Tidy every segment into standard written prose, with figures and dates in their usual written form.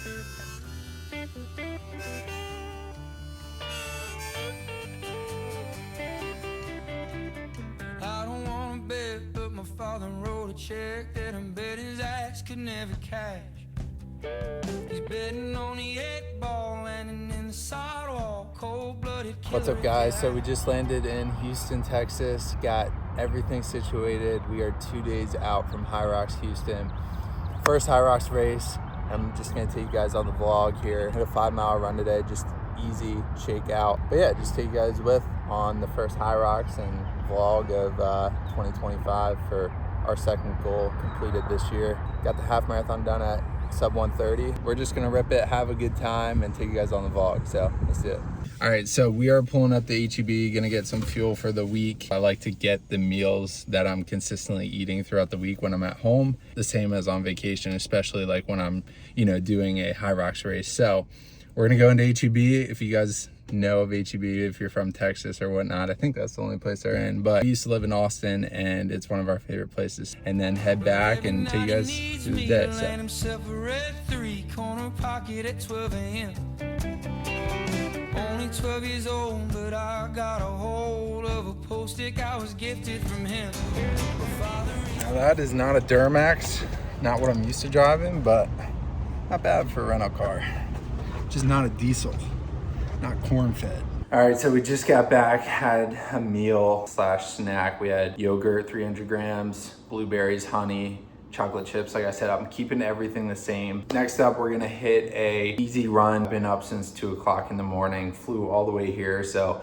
I don't wanna bet, but my father wrote a check that I'm betting his ass could never cash. He's betting on the 8-ball landing in the sidewalk, cold-blooded. What's up, guys? So we just landed in Houston, Texas, got everything situated. We are 2 days out from Hyrox Houston. First Hyrox race. I'm just gonna take you guys on the vlog here. Hit a 5-mile run today, just easy shakeout. But yeah, just take you guys with on the first Hyrox and vlog of 2025 for our second goal completed this year. Got the half marathon done at sub 1:30. We're just gonna rip it, have a good time, and take you guys on the vlog. So let's do it. All right, so we are pulling up the HEB, gonna get some fuel for the week. I like to get the meals that I'm consistently eating throughout the week when I'm at home, the same as on vacation, especially like when I'm, doing a Hyrox race. So we're gonna go into HEB. If you guys know of HEB, if you're from Texas or whatnot, I think that's the only place they're in, but we used to live in Austin and it's one of our favorite places. And then head back and take you guys through the day. Only 12 years old, but I got a hold of a post-it I was gifted from him. Now that is not a Duramax, not what I'm used to driving, but not bad for a rental car. Just not a diesel, not corn-fed. All right, so we just got back, had a meal / snack. We had yogurt, 300 grams, blueberries, honey, chocolate chips. Like I said, I'm keeping everything the same. Next up, we're gonna hit a easy run. Been up since 2 o'clock in the morning, flew all the way here. So,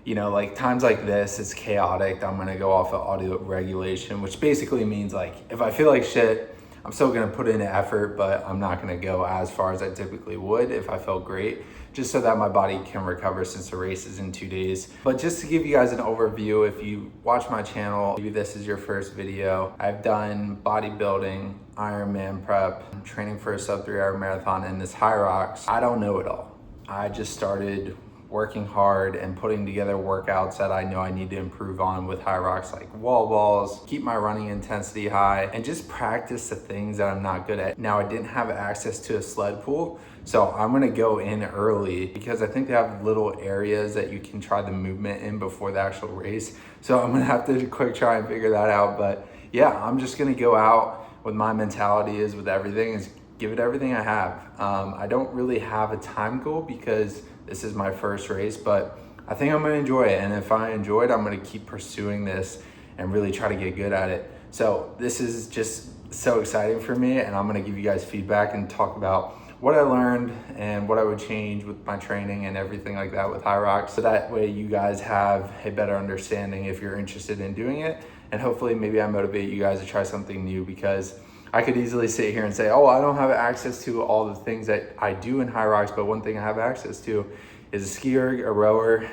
like times like this, it's chaotic. I'm gonna go off of audio regulation, which basically means like, if I feel like shit, I'm still gonna put in an effort, but I'm not gonna go as far as I typically would if I felt great, just so that my body can recover since the race is in 2 days. But just to give you guys an overview, if you watch my channel, maybe this is your first video, I've done bodybuilding, Ironman prep, training for a sub 3-hour marathon, and this Hyrox. I don't know it all. I just started working hard and putting together workouts that I know I need to improve on with Hyrox, like wall balls, keep my running intensity high, and just practice the things that I'm not good at. Now, I didn't have access to a sled pool, so I'm gonna go in early because I think they have little areas that you can try the movement in before the actual race. So I'm gonna have to quick try and figure that out. But yeah, I'm just gonna go out with my mentality is with everything is give it everything I have. I don't really have a time goal because this is my first race, but I think I'm gonna enjoy it. And if I enjoy it, I'm gonna keep pursuing this and really try to get good at it. So this is just so exciting for me, and I'm gonna give you guys feedback and talk about what I learned and what I would change with my training and everything like that with Hyrox. So that way you guys have a better understanding if you're interested in doing it. And hopefully maybe I motivate you guys to try something new, because I could easily sit here and say, oh, I don't have access to all the things that I do in Hyrox, but one thing I have access to is a ski erg, a rower,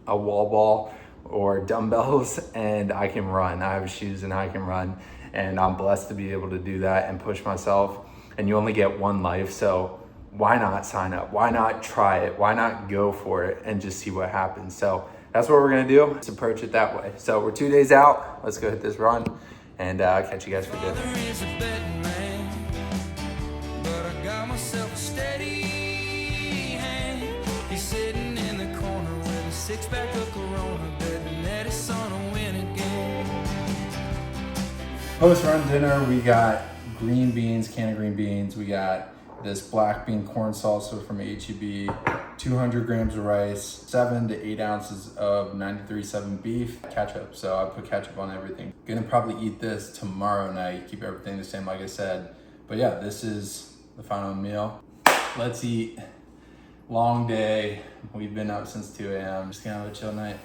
a wall ball, or dumbbells, and I can run. I have shoes and I can run, and I'm blessed to be able to do that and push myself. And you only get one life, so why not sign up? Why not try it? Why not go for it and just see what happens? So that's what we're gonna do. Let's approach it that way. So we're 2 days out. Let's go hit this run, and catch you guys for dinner. Six-pack of Corona, betting that his son will win again. Post-run dinner, we got green beans, can of green beans. We got this black bean corn salsa from HEB, 200 grams of rice, 7 to 8 ounces of 93.7 beef, ketchup. So I put ketchup on everything. Gonna probably eat this tomorrow night, keep everything the same like I said. But yeah, this is the final meal. Let's eat. Long day. We've been up since 2 a.m. Just gonna have a chill night.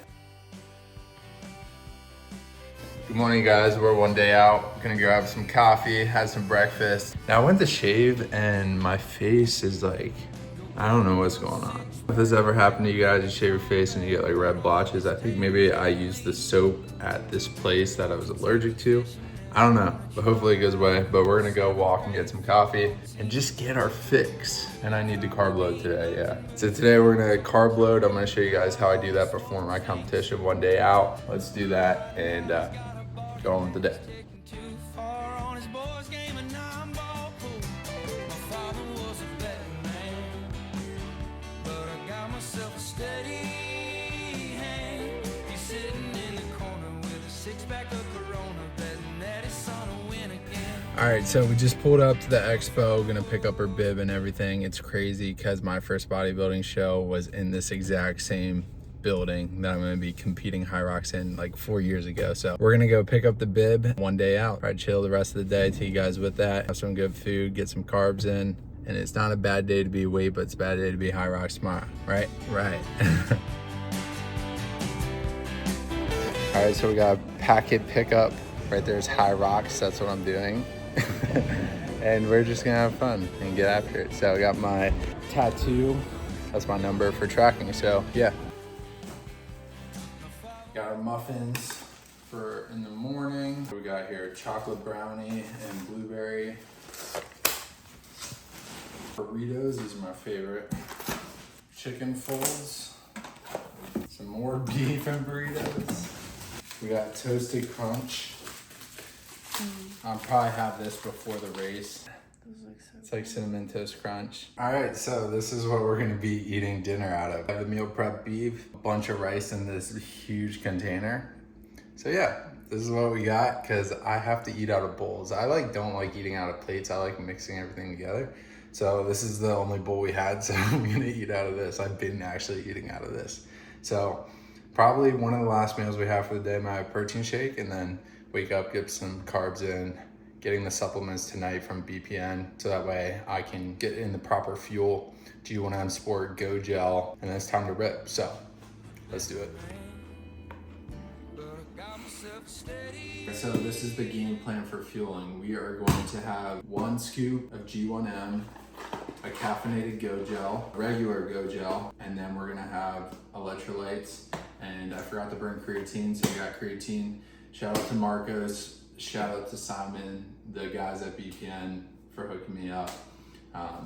Good morning, guys. We're 1 day out. Gonna grab some coffee, have some breakfast. Now I went to shave and my face is like, I don't know what's going on. If this ever happened to you guys, you shave your face and you get like red blotches, I think maybe I used the soap at this place that I was allergic to. I don't know, but hopefully it goes away. But we're gonna go walk and get some coffee and just get our fix. And I need to carb load today, yeah. So today we're gonna carb load. I'm gonna show you guys how I do that before my competition 1 day out. Let's do that and go on with the day. All right, so we just pulled up to the Expo, gonna pick up our bib and everything. It's crazy because my first bodybuilding show was in this exact same building that I'm gonna be competing Hyrox in like 4 years ago. So we're gonna go pick up the bib, one day out, probably chill the rest of the day, take you guys with that, have some good food, get some carbs in. And it's not a bad day to be weight, but it's a bad day to be Hyrox tomorrow, right? Right. All right, so we got a packet pickup. Right there's Hyrox, that's what I'm doing. And we're just gonna have fun and get after it. So I got my tattoo, that's my number for tracking, so yeah. Got our muffins for in the morning. We got here chocolate brownie and blueberry. Burritos, these are my favorite. Chicken folds, some more beef and burritos. We got toasted crunch. I'll probably have this before the race. It's like cinnamon toast crunch. All right, so this is what we're gonna be eating dinner out of. I have the meal prep beef, a bunch of rice in this huge container. So yeah, this is what we got because I have to eat out of bowls. I don't like eating out of plates. I like mixing everything together. So this is the only bowl we had, so I'm gonna eat out of this. I've been actually eating out of this. So probably one of the last meals we have for the day, my protein shake, and then wake up, get some carbs in, getting the supplements tonight from BPN, so that way I can get in the proper fuel, G1M Sport, Go Gel, and then it's time to rip. So let's do it. So this is the game plan for fueling. We are going to have 1 scoop of G1M, a caffeinated Go Gel, regular Go Gel, and then we're gonna have electrolytes. And I forgot to bring creatine, so we got creatine. Shout out to Marcos, shout out to Simon, the guys at BPN for hooking me up.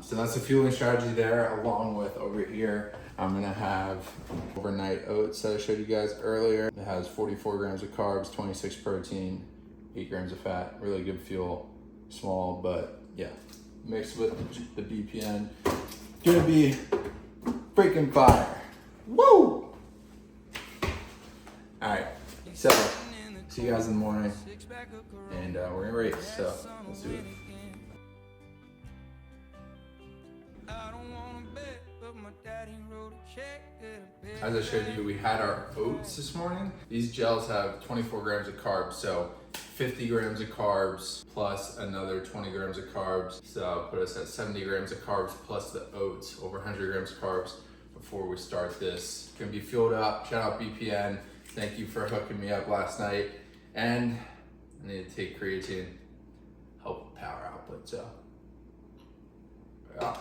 So that's the fueling strategy there, along with over here, I'm gonna have overnight oats that I showed you guys earlier. It has 44 grams of carbs, 26 protein, 8 grams of fat, really good fuel, small, but yeah, mixed with the BPN. Gonna be freaking fire. Woo! All right, so see you guys in the morning, and we're gonna race, so let's do it. As I showed you, we had our oats this morning. These gels have 24 grams of carbs, so 50 grams of carbs plus another 20 grams of carbs. So put us at 70 grams of carbs plus the oats, over 100 grams of carbs before we start this. Gonna be fueled up. Shout out BPN. Thank you for hooking me up last night. And I need to take creatine, help power output, so yeah.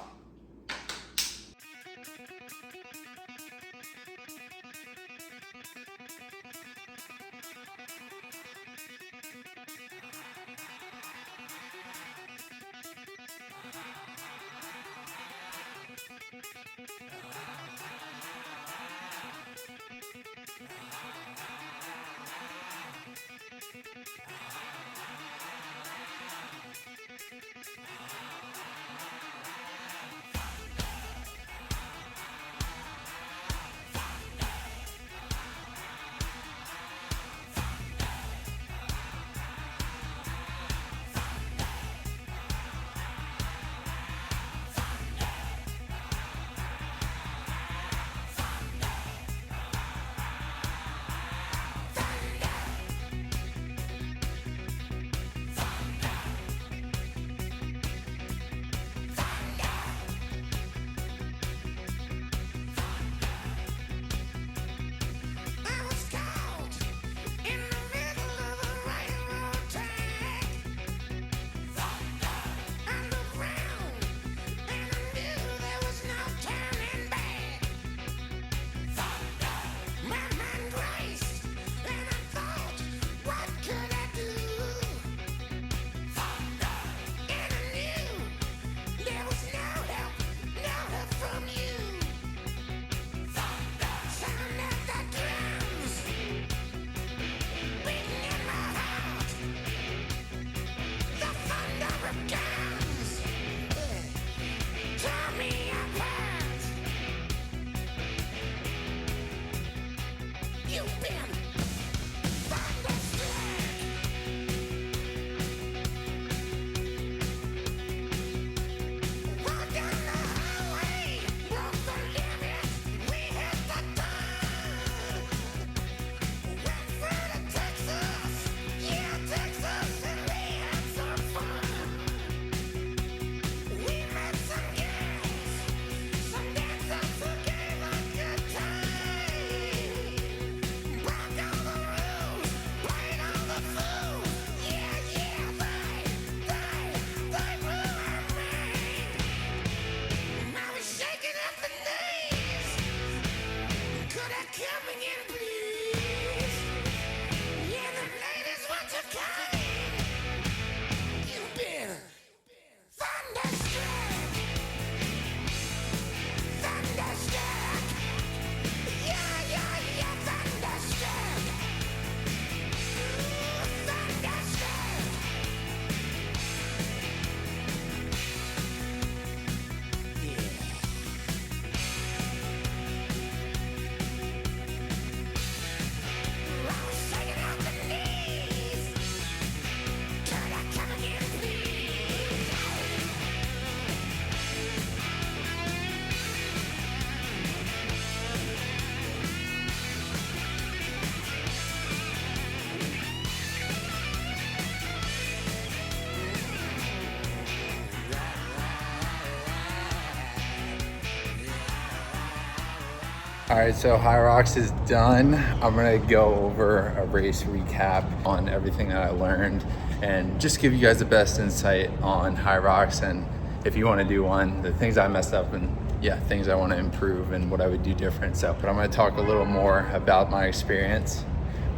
All right, so Hyrox is done. I'm gonna go over a race recap on everything that I learned and just give you guys the best insight on Hyrox, and if you wanna do one, the things I messed up and yeah, things I wanna improve and what I would do different. So, but I'm gonna talk a little more about my experience.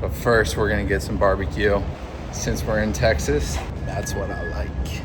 But first, we're gonna get some barbecue. Since we're in Texas, that's what I like.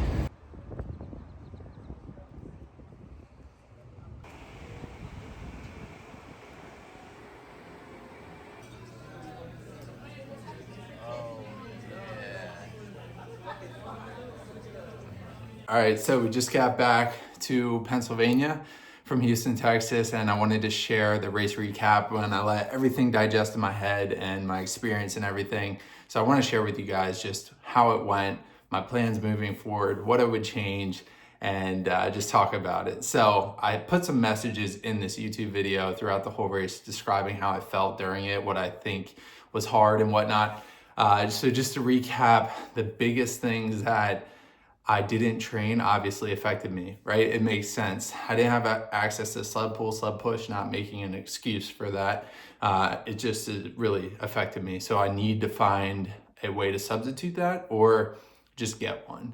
All right, so we just got back to Pennsylvania from Houston, Texas, and I wanted to share the race recap when I let everything digest in my head and my experience and everything. So I want to share with you guys just how it went, my plans moving forward, what I would change, and just talk about it. So I put some messages in this YouTube video throughout the whole race describing how I felt during it, what I think was hard and whatnot. So just to recap, the biggest things that I didn't train obviously affected me, right? It makes sense. I didn't have access to sled pull, sled push, not making an excuse for that. It just really affected me. So I need to find a way to substitute that or just get one.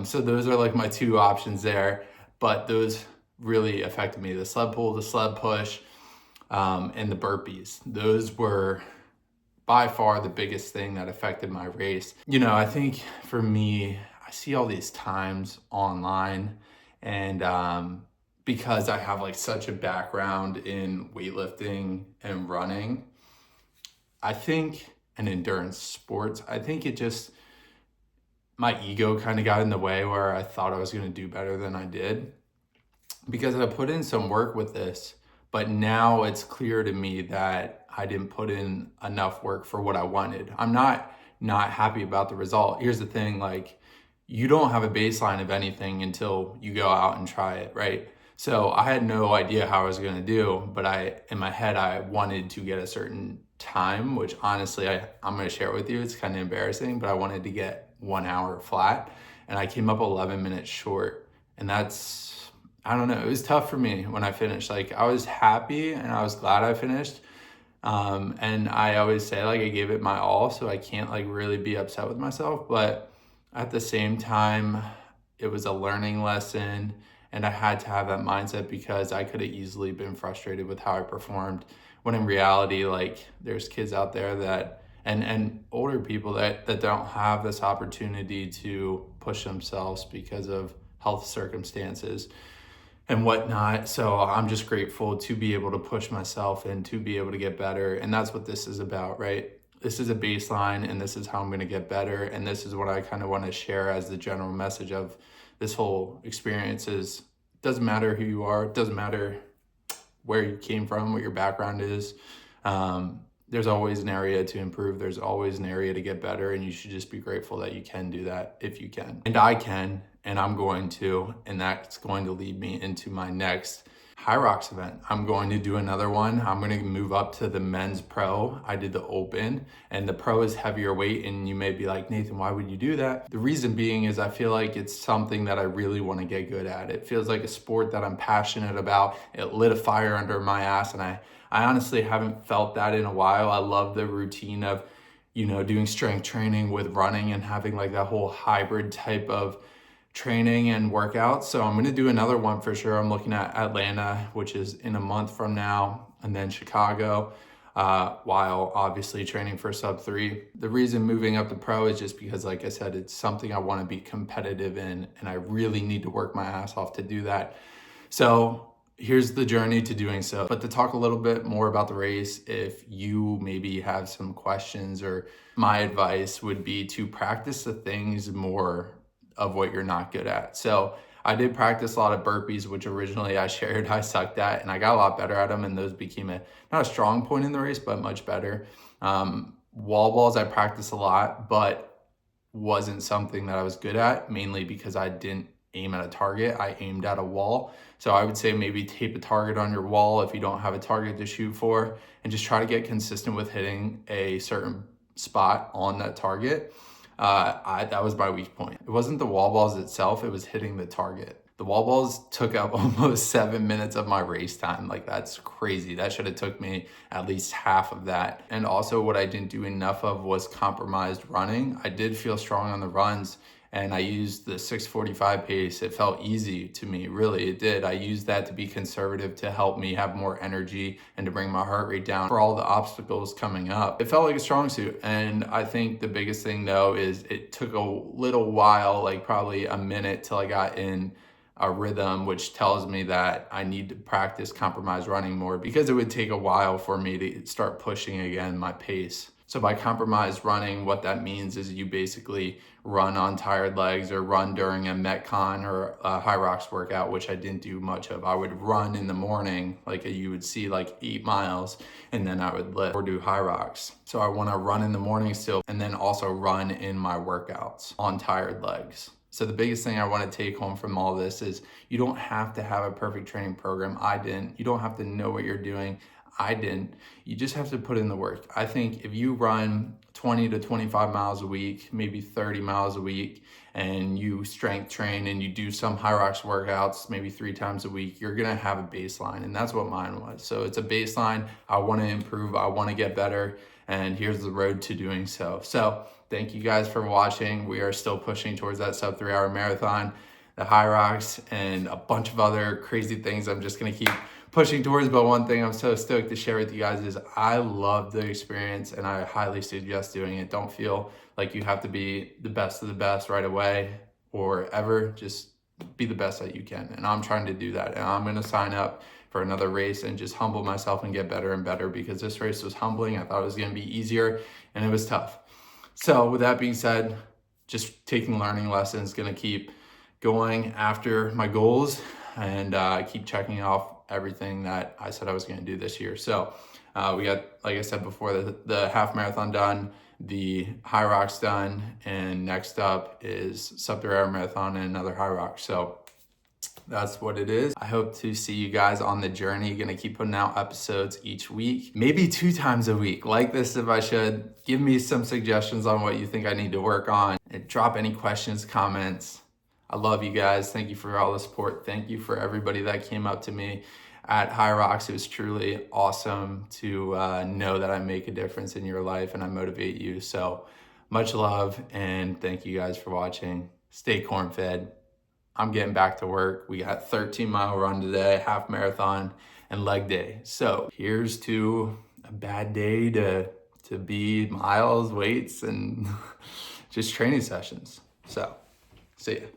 So those are like my two options there, but those really affected me. The sled pull, the sled push, and the burpees. Those were by far the biggest thing that affected my race. You know, I think for me, I see all these times online, and because I have like such a background in weightlifting and running, I think, and endurance sports, I think it just, my ego kind of got in the way where I thought I was going to do better than I did because I put in some work with this, but now it's clear to me that I didn't put in enough work for what I wanted. I'm not happy about the result. Here's the thing, like, you don't have a baseline of anything until you go out and try it, right? So I had no idea how I was going to do, but in my head, I wanted to get a certain time, which honestly, I'm going to share with you. It's kind of embarrassing, but I wanted to get 1 hour flat, and I came up 11 minutes short. And that's, I don't know, it was tough for me when I finished. Like, I was happy and I was glad I finished. And I always say, like, I gave it my all, so I can't like really be upset with myself, but at the same time, it was a learning lesson, and I had to have that mindset because I could have easily been frustrated with how I performed, when in reality, like, there's kids out there that, and older people that don't have this opportunity to push themselves because of health circumstances and whatnot. So I'm just grateful to be able to push myself and to be able to get better. And that's what this is about, right? This is a baseline, and this is how I'm going to get better. And this is what I kind of want to share as the general message of this whole experience is, it doesn't matter who you are. It doesn't matter where you came from, what your background is. There's always an area to improve. There's always an area to get better. And you should just be grateful that you can do that if you can. And I can, and I'm going to, and that's going to lead me into my next Hyrox event. I'm going to do another one. I'm going to move up to the men's pro. I did the open, and the pro is heavier weight, and you may be like, Nathan, why would you do that? The reason being is I feel like it's something that I really want to get good at. It feels like a sport that I'm passionate about. It lit a fire under my ass, and I honestly haven't felt that in a while. I love the routine of, you know, doing strength training with running and having like that whole hybrid type of training and workouts. So I'm going to do another one for sure. I'm looking at Atlanta, which is in a month from now, and then Chicago, while obviously training for sub 3. The reason moving up to pro is just because, like I said, it's something I want to be competitive in, and I really need to work my ass off to do that. So here's the journey to doing so. But to talk a little bit more about the race, if you maybe have some questions, or my advice would be to practice the things more of what you're not good at. So I did practice a lot of burpees, which originally I shared I sucked at, and I got a lot better at them, and those became not a strong point in the race, but much better. Wall balls I practiced a lot, but wasn't something that I was good at, mainly because I didn't aim at a target. I aimed at a wall. So I would say maybe tape a target on your wall if you don't have a target to shoot for, and just try to get consistent with hitting a certain spot on that target. That was my weak point. It wasn't the wall balls itself, it was hitting the target. The wall balls took up almost 7 minutes of my race time. Like, that's crazy. That should have took me at least half of that. And also what I didn't do enough of was compromised running. I did feel strong on the runs, and I used the 6:45 pace. It felt easy to me, really, it did. I used that to be conservative, to help me have more energy and to bring my heart rate down for all the obstacles coming up. It felt like a strong suit. And I think the biggest thing though is it took a little while, like probably a minute, till I got in a rhythm, which tells me that I need to practice compromised running more, because it would take a while for me to start pushing again my pace. So by compromised running, what that means is you basically run on tired legs or run during a Metcon or a Hyrox workout, which I didn't do much of. I would run in the morning, like you would see like 8 miles, and then I would lift or do Hyrox. So I want to run in the morning still, and then also run in my workouts on tired legs. So the biggest thing I want to take home from all this is you don't have to have a perfect training program. I didn't. You don't have to know what you're doing. I didn't. You just have to put in the work. I think if you run 20 to 25 miles a week, maybe 30 miles a week, and you strength train and you do some Hyrox workouts maybe 3 times a week, you're gonna have a baseline. And that's what mine was. So it's a baseline. I want to improve. I want to get better. And here's the road to doing so. So thank you guys for watching. We are still pushing towards that sub 3 hour marathon, the Hyrox, and a bunch of other crazy things I'm just gonna keep pushing towards. But one thing I'm so stoked to share with you guys is I love the experience, and I highly suggest doing it. Don't feel like you have to be the best of the best right away or ever. Just be the best that you can. And I'm trying to do that. And I'm gonna sign up for another race and just humble myself and get better and better, because this race was humbling. I thought it was gonna be easier, and it was tough. So with that being said, just taking learning lessons, gonna keep going after my goals, and keep checking off everything that I said I was gonna do this year. So we got, like I said before, the half marathon done, the Hyrox done, and next up is sub 3 hour marathon and another Hyrox. So that's what it is. I hope to see you guys on the journey. Gonna keep putting out episodes each week, maybe 2 times a week, like this if I should. Give me some suggestions on what you think I need to work on, and drop any questions, comments. I love you guys. Thank you for all the support. Thank you for everybody that came up to me at Hyrox. It was truly awesome to know that I make a difference in your life and I motivate you. So much love, and thank you guys for watching. Stay corn fed. I'm getting back to work. We got 13-mile run today, half marathon, and leg day. So here's to a bad day to be miles, weights, and just training sessions. So see ya.